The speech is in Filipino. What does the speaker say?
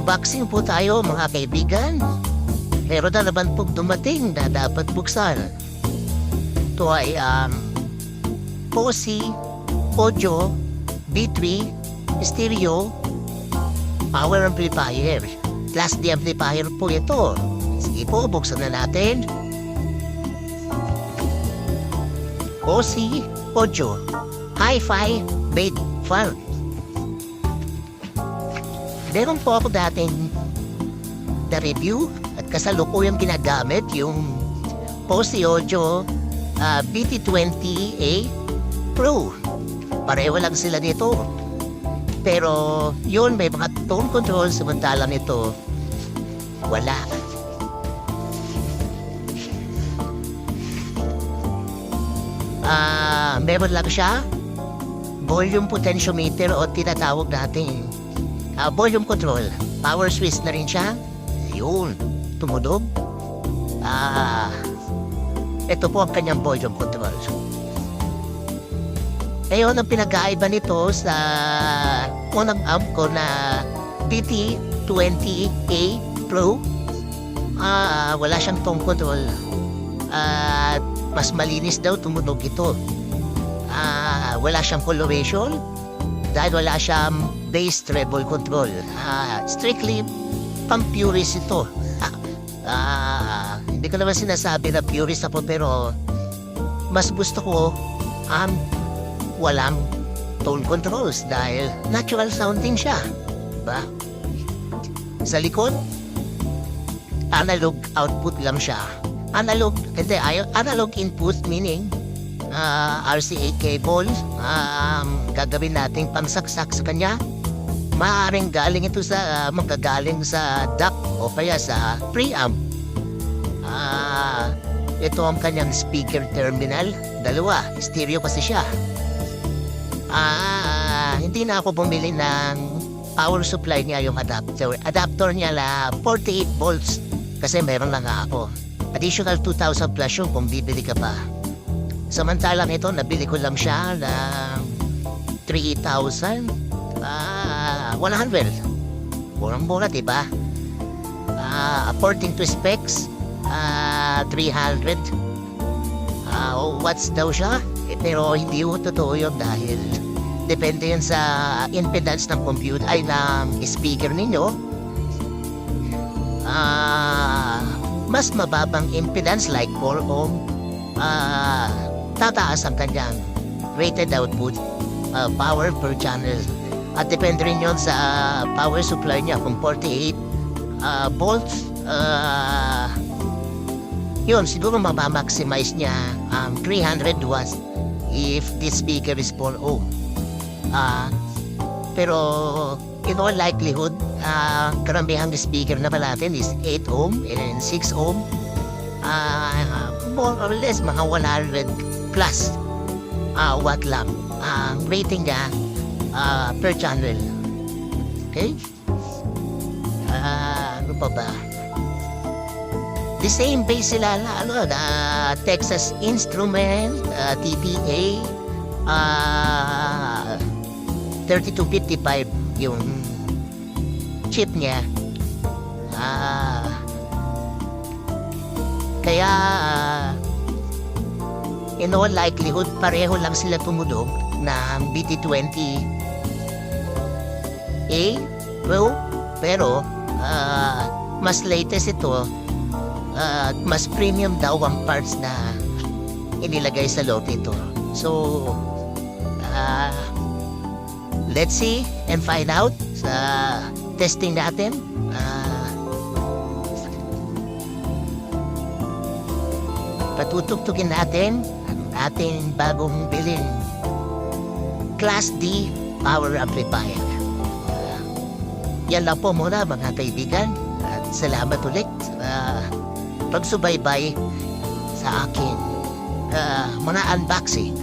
Mag-unboxing po tayo mga kaibigan. Meron na naman pong dumating na dapat buksan. Ito ay Posi Audio B3 Stereo Power Amplifier. Class D amplifier po ito. Sige po, buksan na natin. Posi Audio Hi-Fi Made Fun. Meron po ako dating na-review at kasalukuyang ginagamit yung Posi Audio BT20A Pro. Pareho lang sila nito. Pero yun, may mga tone control, samantalang ito wala. Meron lang siya volume potentiometer o tinatawag natin volume control. Power switch na rin siya. Yun, tumunog. Ito po ang kanyang volume control. Ngayon, ang pinagkaiba nito sa unang amp ko na BT20A Pro, wala siyang tone control. At mas malinis daw tumunog ito. Wala siyang coloration dahil wala siyang bass treble control. Strictly pang-purist ito. Hindi ko naman sinasabi na purist ako, pero mas gusto ko walang tone controls dahil natural sounding siya. Diba? Sa likod, analog output lang siya. Analog input meaning RCA cable, gagawin nating pangsaksak sa kanya. Maaaring galing ito sa magagaling sa DAC o kaya sa preamp. Ito ang kanyang speaker terminal, dalawa, stereo kasi siya. Hindi na ako bumili ng power supply niya, yung adapter niya la 48 volts kasi meron lang ako. Additional 2,000 plus yung kung bibili ka pa. Samantalang ito, nabili ko lang siya ng 3,100. Murang-mura, diba? According to specs, 300 watts daw siya. Pero hindi ko totoo yun dahil depende yun sa impedance ng computer ay ng speaker ninyo. Mas mababang impedance like 4 ohm, tataas ang kanyang rated output power per channel. At depende rin yun sa power supply niya kung 48 volts. Yun, siguro mapamaximize niya 300 watts if this speaker is 4 ohm. Pero in all likelihood, karamihang speaker naman natin is 8 ohm and 6 ohm. More or less mga 100 plus watt lang ang rating niya per channel. Okay? Ano pa ba? The same base sila na Texas Instrument TPA 3255 yung chip niya. Kaya in all likelihood, pareho lang sila tumunog ng BT20A Pro, pero mas latest ito at mas premium daw ang parts na inilagay sa loob nito. So let's see and find out sa testing natin. Patutugtugin natin ang ating bagong bilhin Class D Power Amplifier. Yan lang po muna mga kaibigan, at salamat ulit sa pagsubaybay sa akin mga unboxing.